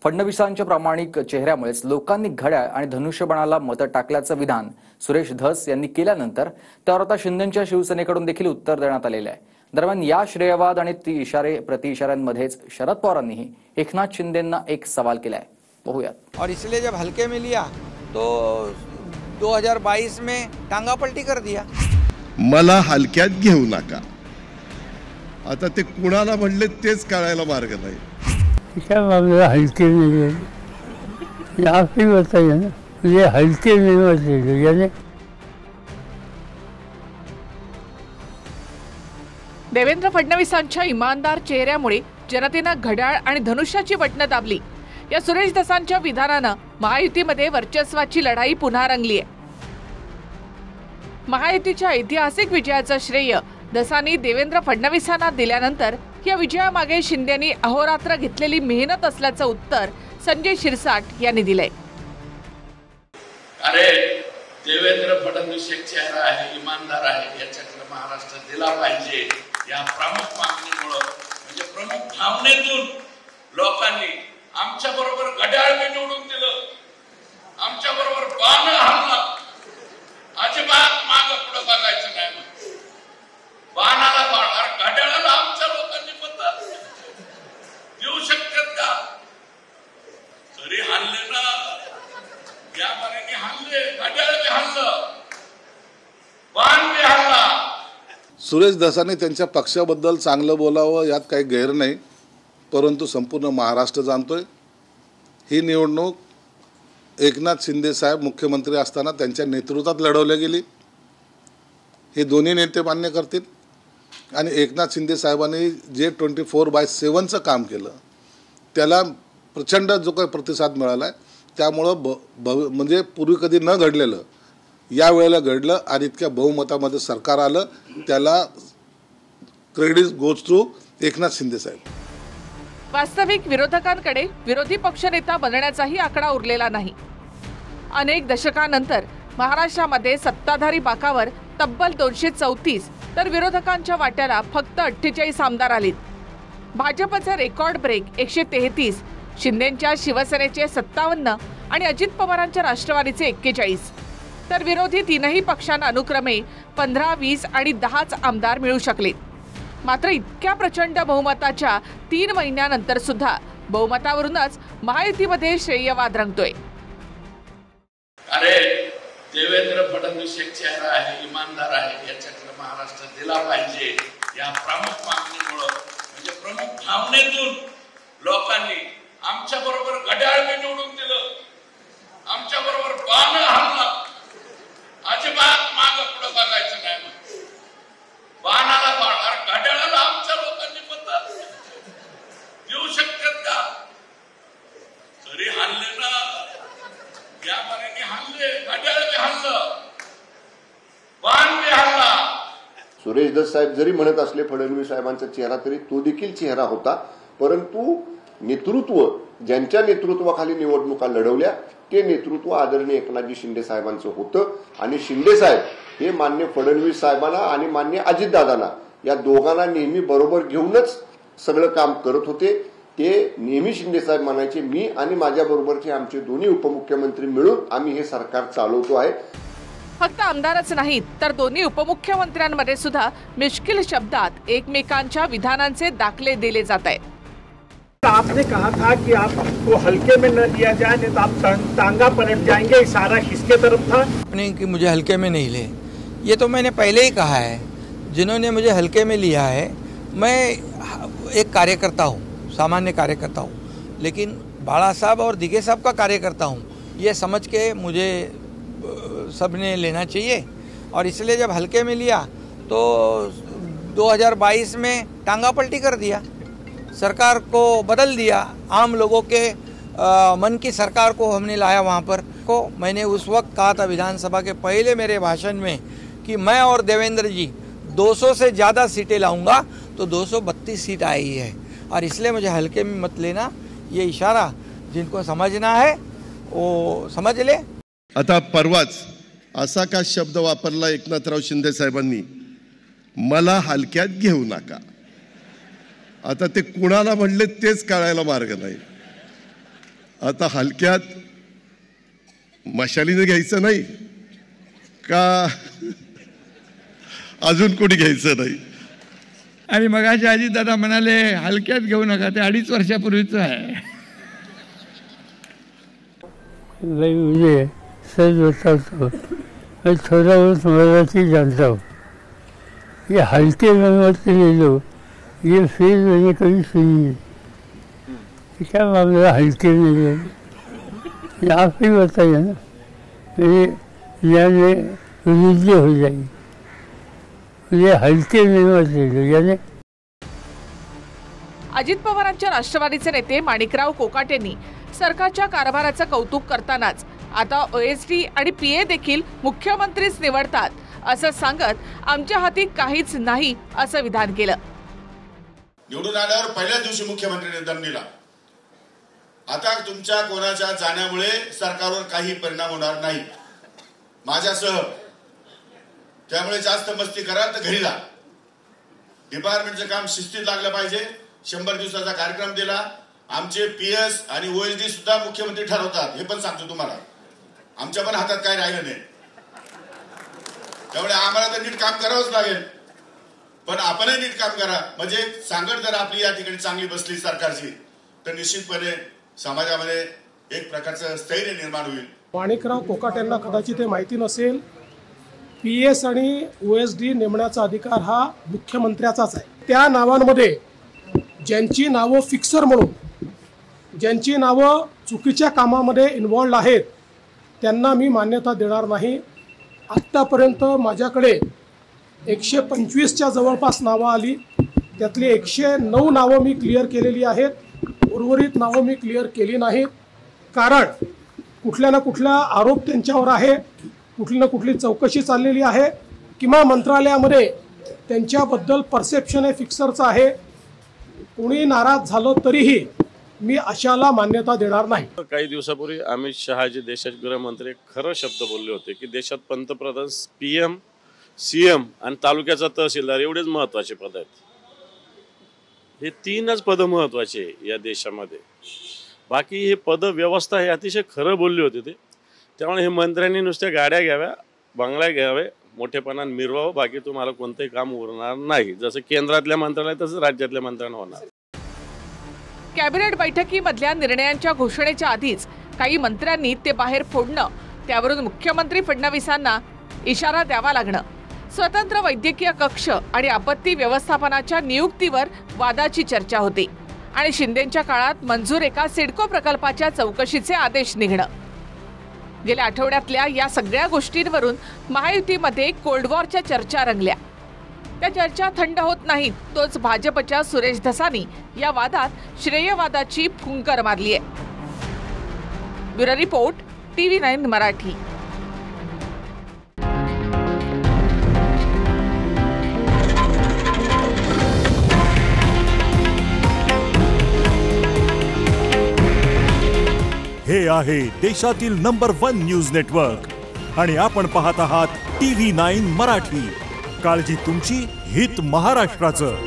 फडणवीसांच्या प्रामाणिक चेहऱ्यामुळेच लोकांनी घड्याळ आणि धनुष्यबाणाला मतं टाकल्याचं विधान सुरेश धस यांनी केल्यानंतर त्यावर आता शिंदेच्या शिवसेनेकडून देखील उत्तर देण्यात आलेलं आहे। दरम्यान या श्रेयवाद आणि इशारे प्रतिइशाऱ्यांमध्येच शरद पवारांनीही एकनाथ शिंदेंना एक सवाल केलाय। पाहूयात। और इसलिए जब हल्के में लिया तो 2022 में टांगा पलटी कर दिया। मला हलक्यात घेऊ नका, आता ते कुणाला म्हणले तेच कळायला मार्ग नाही। क्या मामला हल्के नहीं है, ये आप ही बताइए ना, ये हल्के नहीं होते यानी। देवेंद्र फडणवीसांच्या इमानदार चेहऱ्यामुळे जनतेनं घड्याळ आणि धनुष्याची बटणं दाबली। या सुरेश धसांच्या विधानानं महायुतीमध्ये वर्चस्वाची लढाई पुन्हा रंगली आहे। महायुतीच्या ऐतिहासिक विजयाचं श्रेय धसांनी देवेंद्र फडणवीसांना दिल्यानंतर या विजयामागे शिंदेंनी अहोरात्र घेतलेली मेहनत असल्याचं उत्तर संजय शिरसाट यांनी दिलंय। अरे देवेंद्र फडणवीस एक चेहरा आहे, इमानदार आहे, याच्याकडे महाराष्ट्र दिला पाहिजे या प्रमुख मागणीमुळे, म्हणजे प्रमुख भावनेतून लोकांनी आमच्या बरोबर घड्याळ निवडून दिलं, आमच्या बरोबर बाण हल्ला, अजिबात मागे पुढे बघायचं नाही। बाणाला बाण, घड्याळाला आमच्या लोकांनी मत देऊ शकतात का? तरी हल्ले ना, या मार्गाने हल्ले, घड्याळ बी हल्लं, बाण बी हल्ला। सुरेश धसाने त्यांच्या पक्षाबद्दल चांगलं बोलावं यात काही गैर नाही, परंतु संपूर्ण महाराष्ट्र जाणतोय ही निवडणूक एकनाथ शिंदे साहेब मुख्यमंत्री असताना त्यांच्या नेतृत्वात लढवली गेली। हे दोन्ही नेते मान्य करतील आणि एकनाथ शिंदे साहेबांनी जे 24/7चं काम केलं त्याला प्रचंड जो काही प्रतिसाद मिळाला आहे, त्यामुळं म्हणजे पूर्वी कधी न घडलेलं यावेळेला घडलं आणि इतक्या बहुमतामध्ये सरकार आलं, त्याला credit goes to Eknath Shinde साहेब। वास्तविक विरोधकांकडे विरोधी पक्षनेता बनण्याचाही आकडा उरलेला नाही। अनेक दशकांनंतर महाराष्ट्रामध्ये सत्ताधारी बाकावर तब्बल 234 तर विरोधकांच्या वाट्याला फक्त 48 आमदार आलेत। भाजपचे रेकॉर्ड ब्रेक 133, शिंदेच्या शिवसेनेचे 57 आणि अजित पवारांच्या राष्ट्रवादीचे 41, तर विरोधी तीनही पक्षांना अनुक्रमे 15, 20 आणि 10च आमदार मिळू शकले। मात्र इतक्या प्रचंड बहुमताच्या 3 महिन्यानंतर सुद्धा बहुमतावरूनच महायुतीमध्ये श्रेयवाद रंगतोय। अरे देवेंद्र फडणवीस एक चेहरा आहे, इमानदार आहे, याच्याकडे महाराष्ट्र दिला पाहिजे या प्रमुख मागणीमुळे, म्हणजे प्रमुख भावनेतून लोकांनी आमच्या बरोबर घड्याळ निवडून दिलं, आमच्या बरोबर बाण हल्ला, अजिबात मागे पुढे बघायचं नाही। बाणाला बाण, घड्याळाला आमच्या लोकांनी मत देऊ शकतात का? तरी हल्ले ना, या मार्गाने हल्ले, घड्याळ बी हल्लं, बाण बी हल्ला। सुरेश धस साहेब जरी म्हणत असले फडणवीस साहेबांचा चेहरा, तरी तो देखील चेहरा होता, परंतु नेतृत्व ज्यांच्या नेतृत्वाखाली निवडणुका लढवल्या ते नेतृत्व आदरणीय एकनाथजी शिंदे साहेबांचं होतं आणि शिंदे साहेब हे मान्य फडणवीस साहेबांना आणि मान्य अजितदादांना या दोघांना नेहमी बरोबर घेऊनच सगळं काम करत होते। ते नेहमी शिंदे साहेब म्हणायचे, मी आणि माझ्या बरोबरचे आमचे दोन्ही उपमुख्यमंत्री मिळून आम्ही हे सरकार चालवतो आहे। फक्त आमदारच नाहीत तर दोन्ही उपमुख्यमंत्र्यांमध्ये सुद्धा मिश्किल शब्दात एकमेकांच्या विधानांचे दाखले दिले जात आहेत। आपने कहा था कि आपको हल्के में न लिया जाए, नहीं तो आप टांगा पलट जाएंगे, इशारा किसके तरफ था? अपने कि मुझे हल्के में नहीं ले, ये तो मैंने पहले ही कहा है। जिन्होंने मुझे हल्के में लिया है, मैं एक कार्यकर्ता हूँ, सामान्य कार्यकर्ता हूँ, लेकिन बाला साहब और दिगे साहब का कार्यकर्ता हूँ, ये समझ के मुझे सबने लेना चाहिए। और इसलिए जब हल्के में लिया तो 2022 में टांगा पलटी कर दिया, सरकार को बदल दिया, आम लोगों के मन की सरकार को हमने लाया वहाँ पर। को मैंने उस वक्त कहा था विधानसभा के पहले मेरे भाषण में कि मैं और देवेंद्र जी 200 से ज़्यादा सीटें लाऊंगा, तो 232 सीट आई है। और इसलिए मुझे हल्के में मत लेना, ये इशारा जिनको समझना है वो समझ ले। आता परवाच असा का शब्द वापरला एकनाथराव शिंदे साहेबांनी, मला हलक्यात घेऊ नका, आता ते कुणाला म्हणले तेच कळायला मार्ग नाही। आता हलक्यात मशालीने घ्यायचं नाही का अजून कोणी घ्यायचं नाही? आणि मगाशी अजित दादा म्हणाले हलक्यात घेऊ नका, ते 2.5 वर्षापूर्वीचं आहे. मैं मुझे सच बताता हूँ, मैं थोड़ा बहुत मराठी जानता हूँ. ये हल्के में मत ले लो, ये फिर मैंने कभी सुनी नहीं. क्या मामला हल्के में ले लो? आप ही बताइए ना, मेरे यानी रुझे हो जाएगी. ये हल्के में मत ले लो. यानी अजित पवारांच्या राष्ट्रवादीचे नेते माणिकराव कोकाटेंनी सरकारच्या कारभाराचं कौतुक करतानाच आता OSD आणि PA देखील मुख्यमंत्रीच निवडतात असं सांगत आमच्या हाती काहीच नाही असं विधान केलं. निवडून आल्यावर पहिल्याच दिवशी मुख्यमंत्र्यांनी दम दिला. आता तुमच्या कोणाच्या जाण्यामुळे सरकारवर काही परिणाम होणार नाही माझ्यासह. त्यामुळे जास्त मस्ती कराल तर घरी जा. डिपार्टमेंटचं काम शिस्तीत लागलं पाहिजे. 100 दिवसाचा कार्यक्रम दिला. आमचे PS आणि OSD सुद्धा मुख्यमंत्री ठरवतात, हे पण सांगतो तुम्हाला. आमच्या पण हातात काय राहिलं नाही. त्यामुळे आम्हाला तर नीट काम करावंच लागेल, पण आपणही नीट काम करा. म्हणजे सांगड जर आपली या ठिकाणी चांगली बसली सरकारची तर निश्चितपणे समाजामध्ये एक प्रकारचं स्थैर्य निर्माण होईल. माणिकराव कोकाटेंना कदाचित हे माहिती नसेल, PS आणि OSD नेमण्याचा अधिकार हा मुख्यमंत्र्याचाच आहे. त्या नावांमध्ये ज्यांची नावं फिक्सर म्हणून, ज्यांची नावं चुकीच्या कामामध्ये इन्व्हॉल्ड आहेत, त्यांना मी मान्यता देणार नाही. आत्तापर्यंत माझ्याकडे 125च्या जवळपास नावं आली. त्यातली 109 नावं मी क्लिअर केलेली आहेत. उर्वरित नावं मी क्लिअर केली नाहीत, कारण कुठल्या ना कुठला आरोप त्यांच्यावर आहे, कुठली ना कुठली चौकशी चाललेली आहे, किंवा मंत्रालयामध्ये त्यांच्याबद्दल परसेप्शन हे फिक्सरचं आहे. कोणी नाराज झालं तरीही मी अशाला मान्यता देणार नाही. काही दिवसापूर्वी अमित शहा जे देशाचे गृहमंत्री खरं शब्द बोलले होते की देशात पंतप्रधान, PM, CM आणि तालुक्याचा तहसीलदार एवढेच महत्त्वाचे पद आहेत. हे 3च पद महत्त्वाचे या देशामध्ये. बाकी हे पद व्यवस्था हे अतिशय खरं बोलले होते ते. त्यामुळे हे मंत्र्यांनी नुसत्या गाड्या घ्याव्या, बंगल्या घ्यावे, मोठेपणाने मिरवावं, बाकी तुम्हाला कोणतंही काम उरणार नाही. जसं केंद्रातल्या मंत्र्याला तसं राज्यातल्या मंत्र्यांना होणार. कॅबिनेट बैठकीमधल्या निर्णयांच्या घोषणेच्या आधीच काही मंत्र्यांनी ते बाहेर फोडणं, त्यावरून मुख्यमंत्री फडणवीसांना इशारा द्यावा लागणं, स्वतंत्र वैद्यकीय कक्ष आणि आपत्ती व्यवस्थापनाच्या नियुक्तीवर वादाची चर्चा होती आणि शिंदेंच्या काळात मंजूर एका सिडको प्रकल्पाच्या चौकशीचे आदेश निघणं. गेल्या आठवड्यातल्या या सगळ्या गोष्टींवरून महायुतीमध्ये कोल्ड वॉरच्या चर्चा रंगल्या. त्या चर्चा थंड होत नाहीत, तोच भाजपच्या सुरेश धसानी या वादात श्रेयवादाची फुंकर मारली आहे. Bureau report, TV9 Marathi. हे आहे देशातील नंबर 1 न्यूज नेटवर्क आणि आपण पाहत आहात TV9 मराठी. काळजी तुमची, हित महाराष्ट्राचं.